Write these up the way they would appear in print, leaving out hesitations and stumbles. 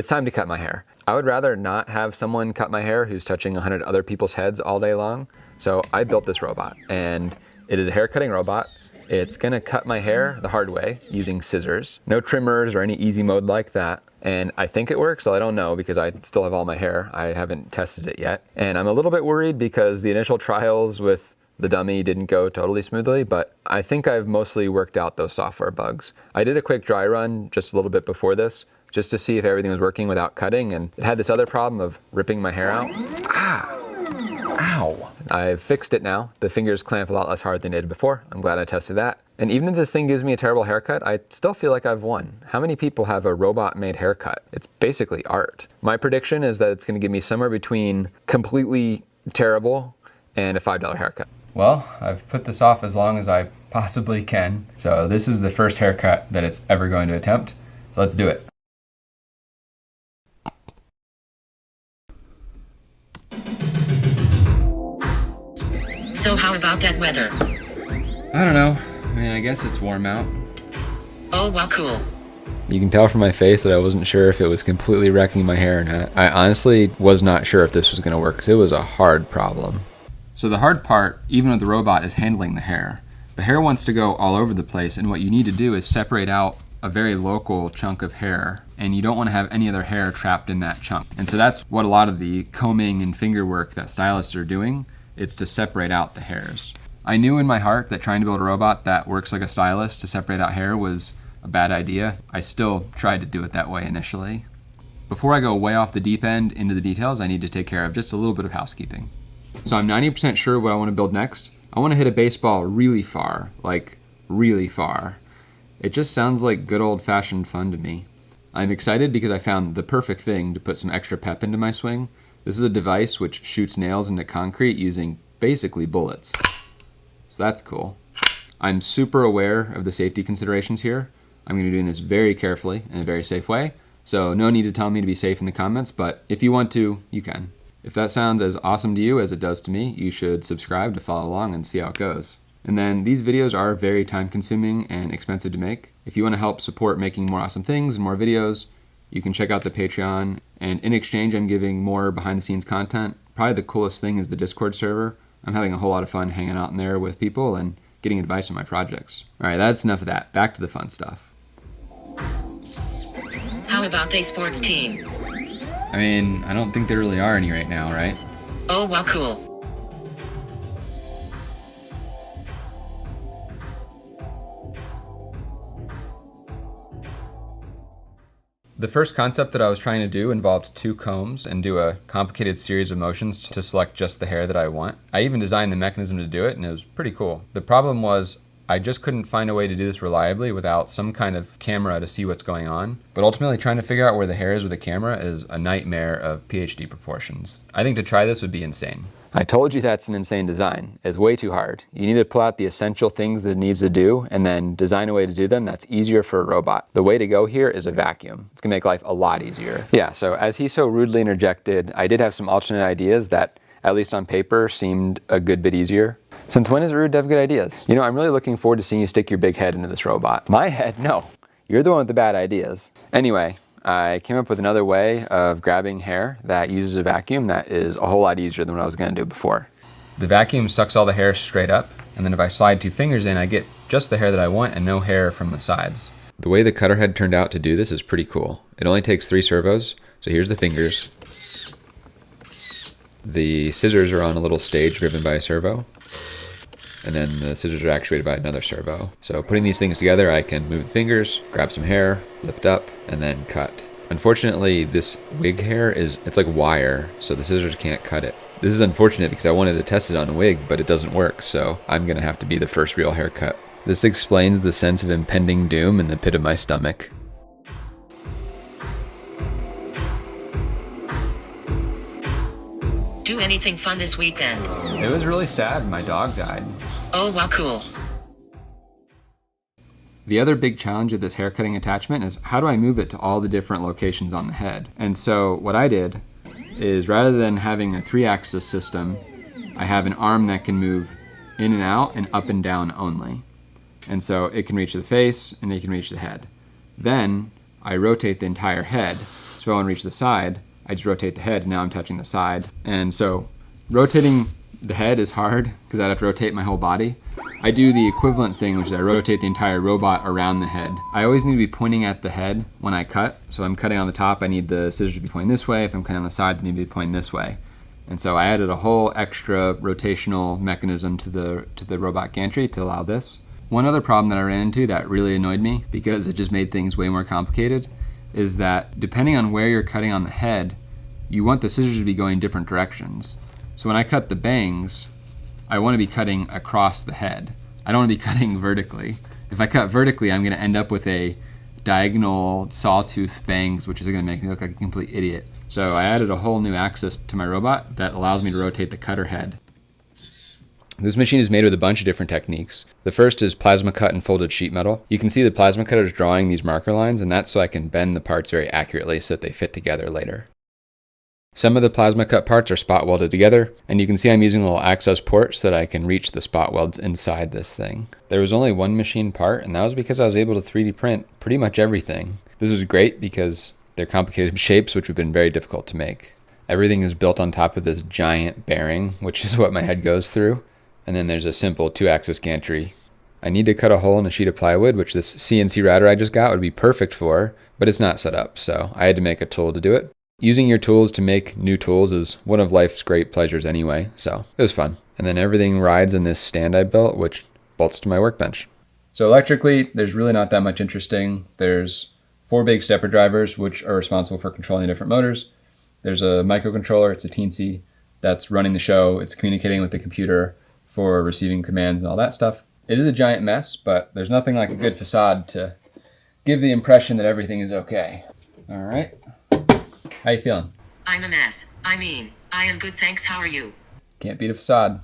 It's time to cut my hair. I would rather not have someone cut my hair who's touching 100 other people's heads all day long. So I built this robot, and it is a hair cutting robot. It's gonna cut my hair the hard way using scissors. No trimmers or any easy mode like that. And I think it works, so I don't know because I still have all my hair. I haven't tested it yet. And I'm a little bit worried because the initial trials with the dummy didn't go totally smoothly, but I think I've mostly worked out those software bugs. I did a quick dry run just a little bit before this, just to see if everything was working without cutting, and it had this other problem of ripping my hair out. Ah! Ow! I've fixed it now. The fingers clamp a lot less hard than they did before. I'm glad I tested that. And even if this thing gives me a terrible haircut, I still feel like I've won. How many people have a robot-made haircut? It's basically art. My prediction is that it's gonna give me somewhere between completely terrible and a $5 haircut. Well, I've put this off as long as I possibly can. So this is the first haircut that it's ever going to attempt. So let's do it. So how about that weather? I don't know. I mean, I guess it's warm out. Oh wow, cool. You can tell from my face that I wasn't sure if it was completely wrecking my hair or not. I honestly was not sure if this was gonna work because it was a hard problem. So the hard part, even with the robot, is handling the hair. The hair wants to go all over the place, and what you need to do is separate out a very local chunk of hair, and you don't want to have any other hair trapped in that chunk. And so that's what a lot of the combing and finger work that stylists are doing. It's to separate out the hairs. I knew in my heart that trying to build a robot that works like a stylist to separate out hair was a bad idea. I still tried to do it that way initially. Before I go way off the deep end into the details, I need to take care of just a little bit of housekeeping. So I'm 90% sure what I want to build next. I want to hit a baseball really far, like really far. It just sounds like good old-fashioned fun to me. I'm excited because I found the perfect thing to put some extra pep into my swing. This is a device which shoots nails into concrete using basically bullets. So that's cool. I'm super aware of the safety considerations here. I'm going to be doing this very carefully in a very safe way. So no need to tell me to be safe in the comments, but if you want to, you can. If that sounds as awesome to you as it does to me, you should subscribe to follow along and see how it goes. And then these videos are very time consuming and expensive to make. If you want to help support making more awesome things and more videos, you can check out the Patreon, and in exchange I'm giving more behind the scenes content. Probably the coolest thing is the Discord server. I'm having a whole lot of fun hanging out in there with people and getting advice on my projects. Alright, that's enough of that. Back to the fun stuff. How about the sports team? I mean, I don't think there really are any right now, right? Oh wow, cool. The first concept that I was trying to do involved two combs and do a complicated series of motions to select just the hair that I want. I even designed the mechanism to do it, and it was pretty cool. The problem was I just couldn't find a way to do this reliably without some kind of camera to see what's going on. But ultimately, trying to figure out where the hair is with a camera is a nightmare of PhD proportions. I think to try this would be insane. I told you that's an insane design. It's way too hard. You need to pull out the essential things that it needs to do and then design a way to do them that's easier for a robot. The way to go here is a vacuum. It's gonna make life a lot easier. Yeah, so as he so rudely interjected, I did have some alternate ideas that, at least on paper, seemed a good bit easier. Since when is it rude to have good ideas? You know, I'm really looking forward to seeing you stick your big head into this robot. My head? No. You're the one with the bad ideas. Anyway, I came up with another way of grabbing hair that uses a vacuum that is a whole lot easier than what I was gonna do before. The vacuum sucks all the hair straight up, and then if I slide two fingers in, I get just the hair that I want and no hair from the sides. The way the cutter head turned out to do this is pretty cool. It only takes 3 servos, so here's the fingers. The scissors are on a little stage driven by a servo, and then the scissors are actuated by another servo. So putting these things together, I can move the fingers, grab some hair, lift up, and then cut. Unfortunately, this wig hair it's like wire, so the scissors can't cut it. This is unfortunate because I wanted to test it on a wig, but it doesn't work, so I'm gonna have to be the first real haircut. This explains the sense of impending doom in the pit of my stomach. Do anything fun this weekend? It was really sad. My dog died. Oh wow, cool. The other big challenge of this haircutting attachment is how do I move it to all the different locations on the head? And so what I did is rather than having a 3-axis system, I have an arm that can move in and out and up and down only. And so it can reach the face and it can reach the head. Then I rotate the entire head So if I want to reach the side, I just rotate the head, and now I'm touching the side. And so rotating the head is hard because I'd have to rotate my whole body. I do the equivalent thing, which is I rotate the entire robot around the head. I always need to be pointing at the head when I cut. So I'm cutting on the top, I need the scissors to be pointing this way. If I'm cutting on the side, they need to be pointing this way. And so I added a whole extra rotational mechanism to the robot gantry to allow this. One other problem that I ran into that really annoyed me, because it just made things way more complicated, is that depending on where you're cutting on the head, you want the scissors to be going different directions. So when I cut the bangs, I want to be cutting across the head. I don't want to be cutting vertically. If I cut vertically, I'm going to end up with a diagonal sawtooth bangs, which is going to make me look like a complete idiot. So I added a whole new axis to my robot that allows me to rotate the cutter head. This machine is made with a bunch of different techniques. The first is plasma cut and folded sheet metal. You can see the plasma cutters drawing these marker lines, and that's so I can bend the parts very accurately so that they fit together later. Some of the plasma cut parts are spot welded together, and you can see I'm using little access ports so that I can reach the spot welds inside this thing. There was only one machine part, and that was because I was able to 3D print pretty much everything. This was great because they're complicated shapes which have been very difficult to make. Everything is built on top of this giant bearing, which is what my head goes through. And then there's a simple 2-axis gantry. I need to cut a hole in a sheet of plywood, which this CNC router I just got would be perfect for, but it's not set up, so I had to make a tool to do it. Using your tools to make new tools is one of life's great pleasures anyway, so it was fun. And then everything rides in this stand I built, which bolts to my workbench. So electrically, there's really not that much interesting. There's 4 big stepper drivers, which are responsible for controlling the different motors. There's a microcontroller, it's a Teensy, that's running the show. It's communicating with the computer for receiving commands and all that stuff. It is a giant mess, but there's nothing like a good facade to give the impression that everything is okay. All right. How you feeling? I'm a mess. I am good, thanks. How are you? Can't beat a facade.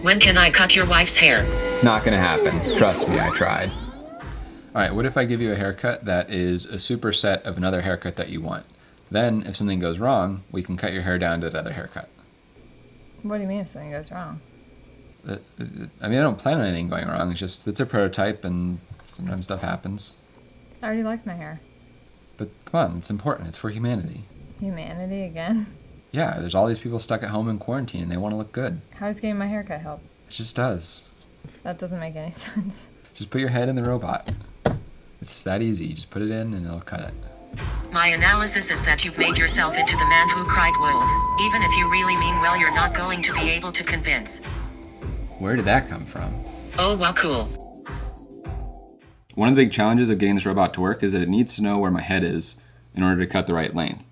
When can I cut your wife's hair? It's not gonna happen. Trust me, I tried. All right, what if I give you a haircut that is a superset of another haircut that you want? Then, if something goes wrong, we can cut your hair down to that other haircut. What do you mean if something goes wrong? I don't plan on anything going wrong. It's a prototype, and sometimes stuff happens. I already liked my hair. But come on, it's important. It's for humanity. Humanity again? Yeah, there's all these people stuck at home in quarantine, and they want to look good. How does getting my haircut help? It just does. That doesn't make any sense. Just put your head in the robot. It's that easy. You just put it in, and it'll cut it. My analysis is that you've made yourself into the man who cried wolf. Even if you really mean well, you're not going to be able to convince. Where did that come from? Oh, wow, cool. One of the big challenges of getting this robot to work is that it needs to know where my head is in order to cut the right length.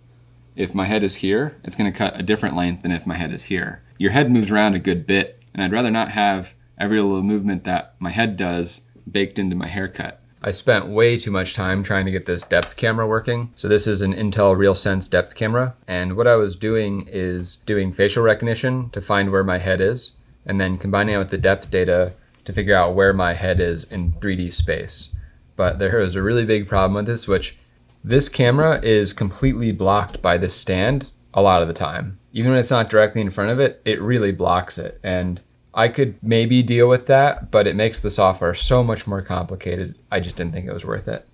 If my head is here, it's going to cut a different length than if my head is here. Your head moves around a good bit, and I'd rather not have every little movement that my head does baked into my haircut. I spent way too much time trying to get this depth camera working. So this is an Intel RealSense depth camera, and what I was doing is doing facial recognition to find where my head is, and then combining it with the depth data to figure out where my head is in 3D space. But there is a really big problem with this, which this camera is completely blocked by this stand a lot of the time. Even when it's not directly in front of it, it really blocks it. And I could maybe deal with that, but it makes the software so much more complicated. I just didn't think it was worth it.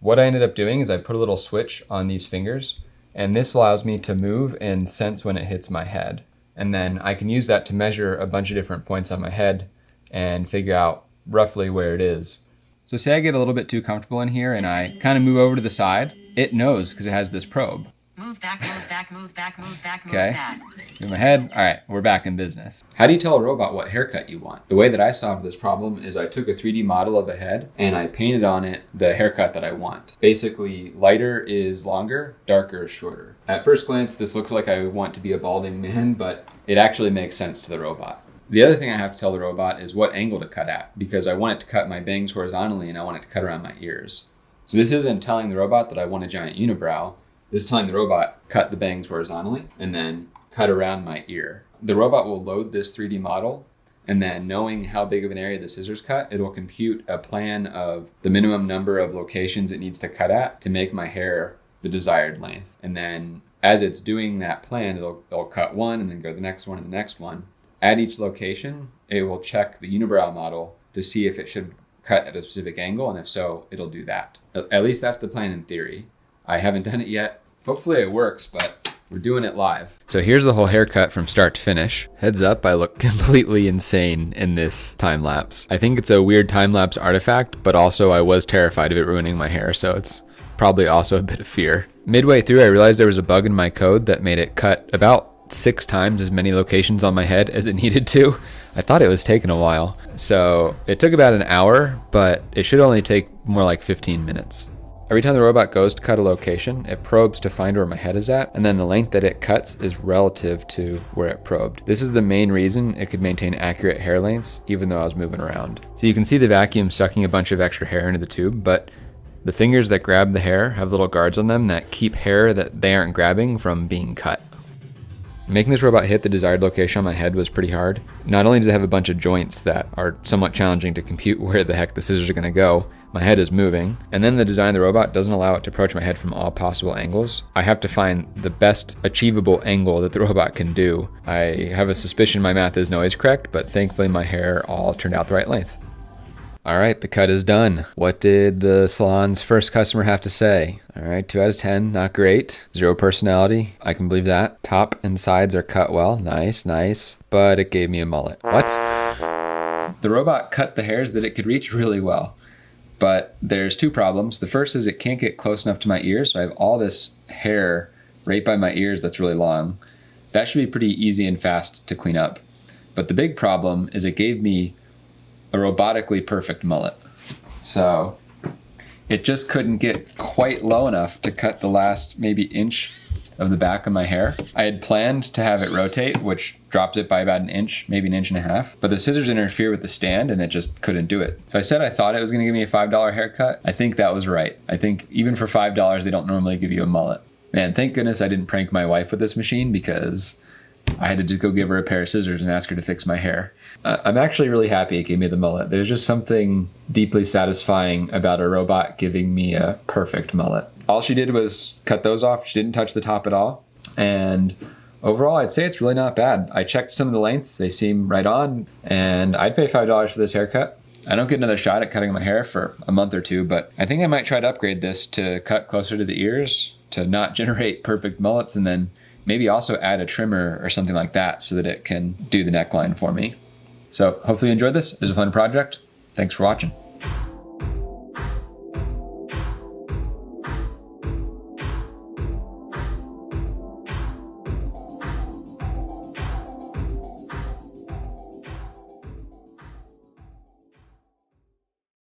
What I ended up doing is I put a little switch on these fingers, and this allows me to move and sense when it hits my head. And then I can use that to measure a bunch of different points on my head and figure out roughly where it is. So say I get a little bit too comfortable in here and I kind of move over to the side, it knows because it has this probe. Move back, move back, move back, move back, move Okay. back. Move my head. All right, we're back in business. How do you tell a robot what haircut you want? The way that I solved this problem is I took a 3D model of a head and I painted on it the haircut that I want. Basically, lighter is longer, darker is shorter. At first glance, this looks like I want to be a balding man, but it actually makes sense to the robot. The other thing I have to tell the robot is what angle to cut at, because I want it to cut my bangs horizontally and I want it to cut around my ears. So this isn't telling the robot that I want a giant unibrow. This is telling the robot, cut the bangs horizontally and then cut around my ear. The robot will load this 3D model, and then knowing how big of an area the scissors cut, it will compute a plan of the minimum number of locations it needs to cut at to make my hair the desired length. And then as it's doing that plan, it'll cut one and then go to the next one and the next one. At each location, it will check the unibrow model to see if it should cut at a specific angle, and if so, it'll do that. At least that's the plan in theory. I haven't done it yet. Hopefully it works, but we're doing it live. So here's the whole haircut from start to finish. Heads up, I look completely insane in this time lapse. I think it's a weird time lapse artifact, but also I was terrified of it ruining my hair, so it's probably also a bit of fear. Midway through, I realized there was a bug in my code that made it cut about 6 times as many locations on my head as it needed to. I thought it was taking a while. So it took about an hour, but it should only take more like 15 minutes. Every time the robot goes to cut a location, it probes to find where my head is at, and then the length that it cuts is relative to where it probed. This is the main reason it could maintain accurate hair lengths, even though I was moving around. So you can see the vacuum sucking a bunch of extra hair into the tube, but the fingers that grab the hair have little guards on them that keep hair that they aren't grabbing from being cut. Making this robot hit the desired location on my head was pretty hard. Not only does it have a bunch of joints that are somewhat challenging to compute where the heck the scissors are going to go, my head is moving, and then the design of the robot doesn't allow it to approach my head from all possible angles. I have to find the best achievable angle that the robot can do. I have a suspicion my math isn't always correct, but thankfully my hair all turned out the right length. All right, the cut is done. What did the salon's first customer have to say? All right, 2 out of 10, not great. 0 personality, I can believe that. Top and sides are cut well, nice, nice. But it gave me a mullet. What? The robot cut the hairs that it could reach really well. But there's 2 problems. The first is it can't get close enough to my ears, so I have all this hair right by my ears that's really long. That should be pretty easy and fast to clean up. But the big problem is it gave me a robotically perfect mullet. So it just couldn't get quite low enough to cut the last maybe inch of the back of my hair. I had planned to have it rotate, which drops it by about an inch, maybe an inch and a half, but the scissors interfere with the stand and it just couldn't do it. So I said I thought it was gonna give me a $5 haircut. I think that was right. I think even for $5, they don't normally give you a mullet. Man, thank goodness I didn't prank my wife with this machine, because I had to just go give her a pair of scissors and ask her to fix my hair. I'm actually really happy it gave me the mullet. There's just something deeply satisfying about a robot giving me a perfect mullet. All she did was cut those off. She didn't touch the top at all. And overall, I'd say it's really not bad. I checked some of the lengths. They seem right on. And I'd pay $5 for this haircut. I don't get another shot at cutting my hair for a month or 2, but I think I might try to upgrade this to cut closer to the ears, to not generate perfect mullets, and then maybe also add a trimmer or something like that so that it can do the neckline for me. So hopefully you enjoyed this. It was a fun project. Thanks for watching.